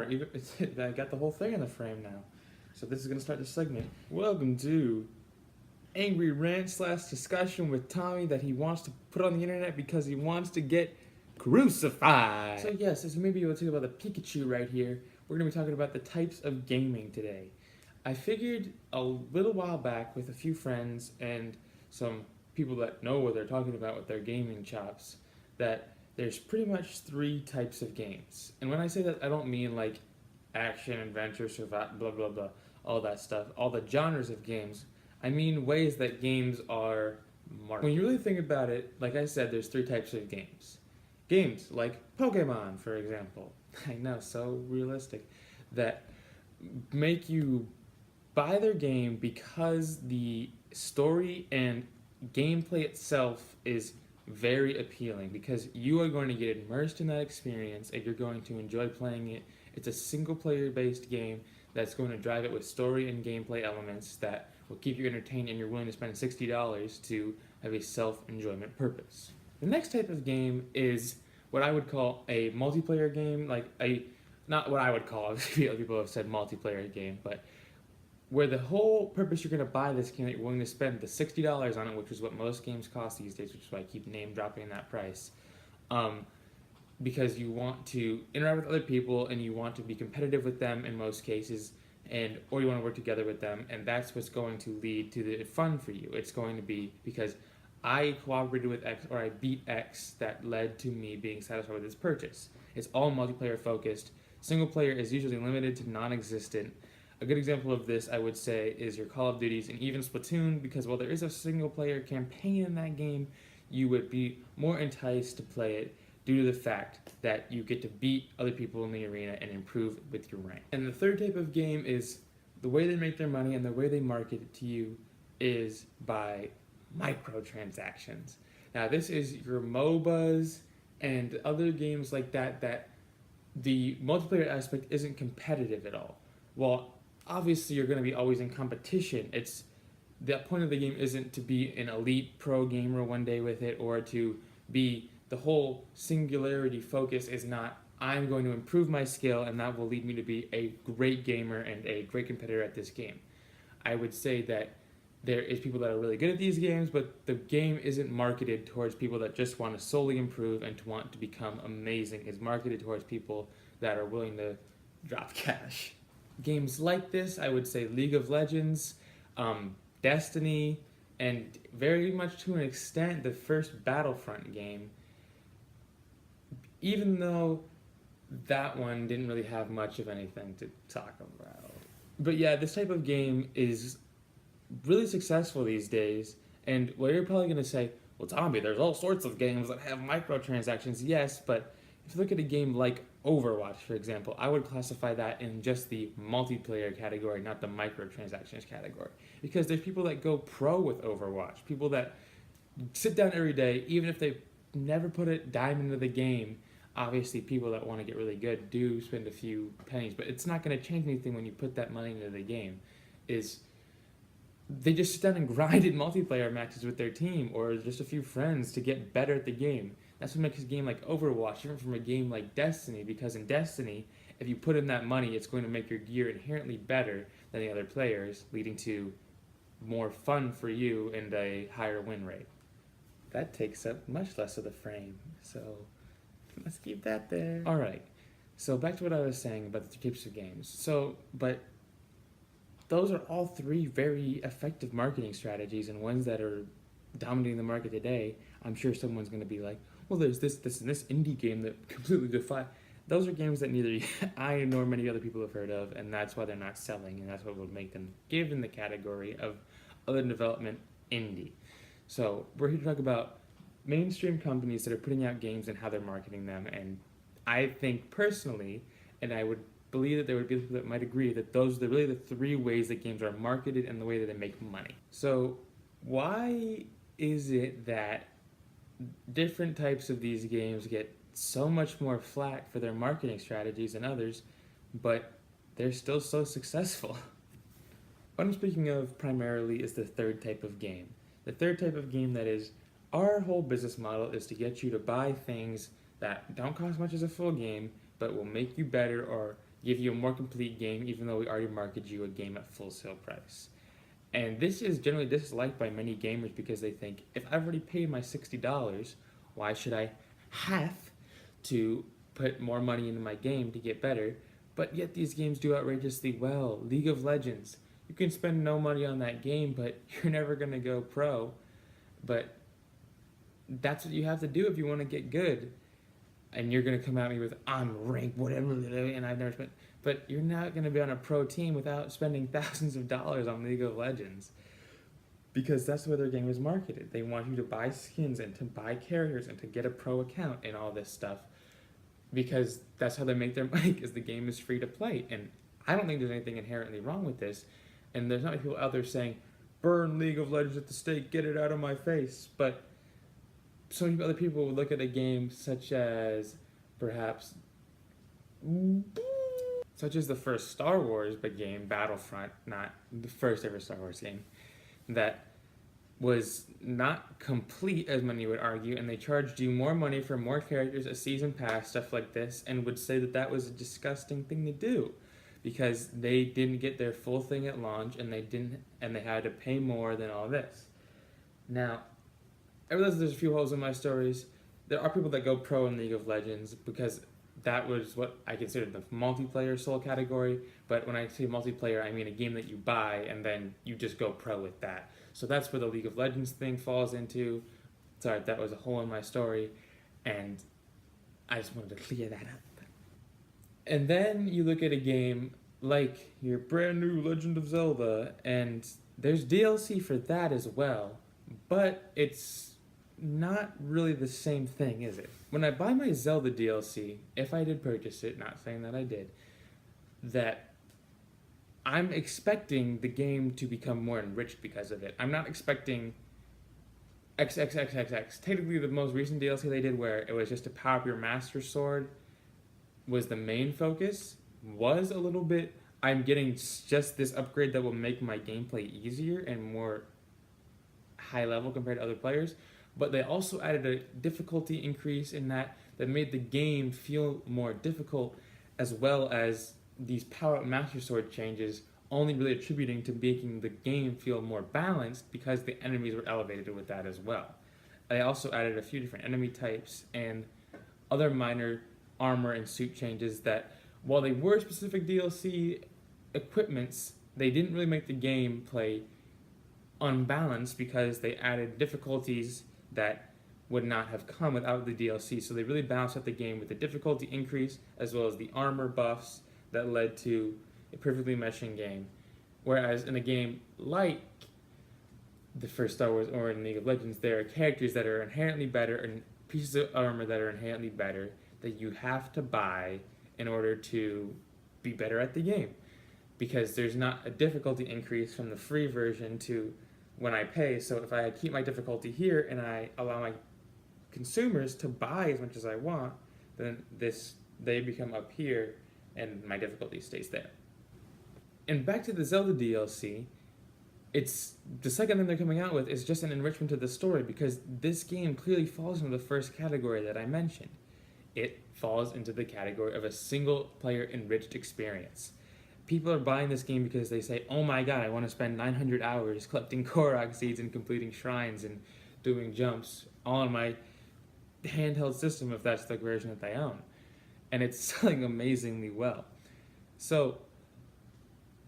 I got the whole thing in the frame now. So this is going to start the segment. Welcome to Angry Rant / discussion with Tommy that he wants to put on the internet because he wants to get crucified. So yes, as you may be able to tell about the Pikachu right here, we're going to be talking about the types of gaming today. I figured a little while back with a few friends and some people that know what they're talking about with their gaming chops that there's pretty much 3 types of games. And when I say that, I don't mean like action, adventure, survival, blah, blah, blah, all that stuff, all the genres of games. I mean ways that games are marketed. When you really think about it, like I said, there's 3 types of games. Games like Pokemon, for example. I know, so realistic. That make you buy their game because the story and gameplay itself is very appealing because you are going to get immersed in that experience and you're going to enjoy playing it. It's a single player based game that's going to drive it with story and gameplay elements that will keep you entertained and you're willing to spend $60 to have a self-enjoyment purpose. The next type of game is what I would call a multiplayer game, not what I would call, obviously other people have said multiplayer game, but where the whole purpose you're going to buy this game that you're willing to spend the $60 on it, which is what most games cost these days, which is why I keep name dropping that price, because you want to interact with other people and you want to be competitive with them in most cases, or you want to work together with them, and that's what's going to lead to the fun for you. It's going to be because I cooperated with X or I beat X that led to me being satisfied with this purchase. It's all multiplayer focused. Single player is usually limited to non-existent. A good example of this, I would say, is your Call of Duties and even Splatoon, because while there is a single-player campaign in that game, you would be more enticed to play it due to the fact that you get to beat other people in the arena and improve with your rank. And the third type of game is the way they make their money and the way they market it to you is by microtransactions. Now, this is your MOBAs and other games like that the multiplayer aspect isn't competitive at all. Well, obviously you're going to be always in competition. The point of the game isn't to be an elite pro gamer one day with it, or to be the whole singularity focus is not I'm going to improve my skill and that will lead me to be a great gamer and a great competitor at this game. I would say that there is people that are really good at these games, but the game isn't marketed towards people that just want to solely improve and to want to become amazing. It's marketed towards people that are willing to drop cash. Games like this, I would say League of Legends, Destiny, and very much to an extent the first Battlefront game, even though that one didn't really have much of anything to talk about. But yeah, this type of game is really successful these days, and well, you're probably going to say, well, Tommy, there's all sorts of games that have microtransactions. Yes, but if you look at a game like Overwatch, for example, I would classify that in just the multiplayer category, not the microtransactions category. Because there's people that go pro with Overwatch, people that sit down every day, even if they never put a dime into the game. Obviously, people that want to get really good do spend a few pennies, but it's not going to change anything when you put that money into the game. They just sit down and grind in multiplayer matches with their team or just a few friends to get better at the game. That's what makes a game like Overwatch different from a game like Destiny, because in Destiny, if you put in that money, it's going to make your gear inherently better than the other players, leading to more fun for you and a higher win rate. That takes up much less of the frame, so let's keep that there. Alright, so back to what I was saying about the 3 types of games. But those are all 3 very effective marketing strategies and ones that are dominating the market today. I'm sure someone's going to be like, well, there's this and this indie game that completely defy. Those are games that neither I nor many other people have heard of, and that's why they're not selling, and that's what would make them give in the category of other development indie. So we're here to talk about mainstream companies that are putting out games and how they're marketing them, and I think personally, and I would believe that there would be people that might agree that those are really the 3 ways that games are marketed and the way that they make money. So why is it that different types of these games get so much more flack for their marketing strategies than others, but they're still so successful? What I'm speaking of primarily is the third type of game. The third type of game that is, our whole business model is to get you to buy things that don't cost much as a full game, but will make you better or give you a more complete game, even though we already marketed you a game at full sale price. And this is generally disliked by many gamers because they think, if I've already paid my $60, why should I have to put more money into my game to get better? But yet these games do outrageously well. League of Legends, you can spend no money on that game, but you're never going to go pro. But that's what you have to do if you want to get good. And you're going to come at me with, I'm ranked, whatever, and I've never spent. But you're not going to be on a pro team without spending thousands of dollars on League of Legends. Because that's where their game is marketed. They want you to buy skins and to buy characters and to get a pro account and all this stuff. Because that's how they make their money, because the game is free to play. And I don't think there's anything inherently wrong with this. And there's not many people out there saying, burn League of Legends at the stake, get it out of my face. But so many other people would look at a game such as perhaps the first Star Wars game, Battlefront, not the first ever Star Wars game, that was not complete, as many would argue, and they charged you more money for more characters, a season pass, stuff like this, and would say that that was a disgusting thing to do because they didn't get their full thing at launch and they had to pay more than all this. Now, I realize there's a few holes in my stories. There are people that go pro in League of Legends because that was what I considered the multiplayer soul category. But when I say multiplayer, I mean a game that you buy and then you just go pro with that. So that's where the League of Legends thing falls into. Sorry, that was a hole in my story. And I just wanted to clear that up. And then you look at a game like your brand new Legend of Zelda, and there's DLC for that as well. But it's not really the same thing, is it? When I buy my Zelda DLC, if I did purchase it, not saying that I did, that I'm expecting the game to become more enriched because of it. I'm not expecting XXXXX. Technically, the most recent DLC they did where it was just to power up your Master Sword was the main focus, was a little bit, I'm getting just this upgrade that will make my gameplay easier and more high level compared to other players. But they also added a difficulty increase in that made the game feel more difficult, as well as these power up Master Sword changes only really attributing to making the game feel more balanced because the enemies were elevated with that as well. They also added a few different enemy types and other minor armor and suit changes that, while they were specific DLC equipments, they didn't really make the gameplay unbalanced because they added difficulties that would not have come without the DLC. So they really balanced out the game with the difficulty increase as well as the armor buffs that led to a perfectly meshing game. Whereas in a game like the first Star Wars or in League of Legends, there are characters that are inherently better and pieces of armor that are inherently better that you have to buy in order to be better at the game. Because there's not a difficulty increase from the free version to when I pay. So if I keep my difficulty here and I allow my consumers to buy as much as I want, then they become up here and my difficulty stays there. And back to the Zelda DLC, it's the second thing they're coming out with is just an enrichment to the story because this game clearly falls into the first category that I mentioned. It falls into the category of a single player enriched experience. People are buying this game because they say, oh my god, I want to spend 900 hours collecting Korok seeds and completing shrines and doing jumps all on my handheld system if that's the version that they own. And it's selling amazingly well. So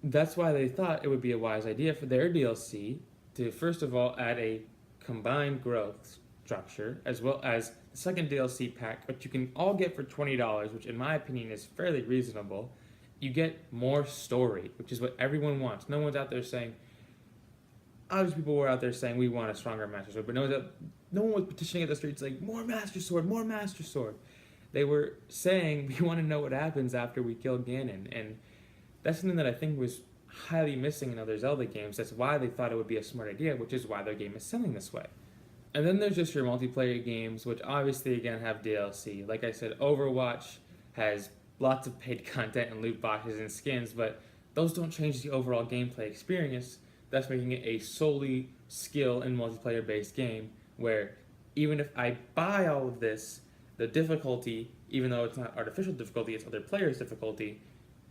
that's why they thought it would be a wise idea for their DLC to first of all add a combined growth structure as well as the second DLC pack, which you can all get for $20, which in my opinion is fairly reasonable. You get more story, which is what everyone wants. No one's out there saying, obviously people were out there saying we want a stronger Master Sword, but no one was petitioning at the streets like, more Master Sword, more Master Sword. They were saying, we want to know what happens after we kill Ganon, and that's something that I think was highly missing in other Zelda games. That's why they thought it would be a smart idea, which is why their game is selling this way. And then there's just your multiplayer games, which obviously again have DLC. Like I said, Overwatch has lots of paid content and loot boxes and skins, but those don't change the overall gameplay experience. That's making it a solely skill and multiplayer based game where even if I buy all of this, the difficulty, even though it's not artificial difficulty, it's other players' difficulty,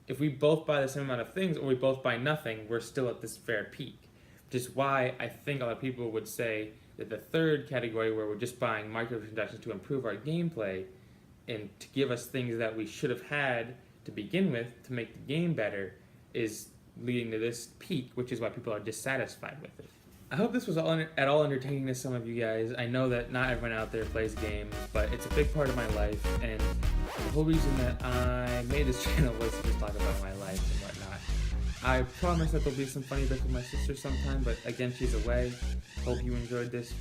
if we both buy the same amount of things or we both buy nothing, we're still at this fair peak. Which is why I think a lot of people would say that the third category, where we're just buying microtransactions to improve our gameplay and to give us things that we should have had to begin with to make the game better, is leading to this peak, which is why people are dissatisfied with it. I hope this was at all entertaining to some of you guys. I know that not everyone out there plays games, but it's a big part of my life, and the whole reason that I made this channel was to just talk about my life and whatnot. I promise that there'll be some funny bits with my sister sometime, but again, she's away. Hope you enjoyed this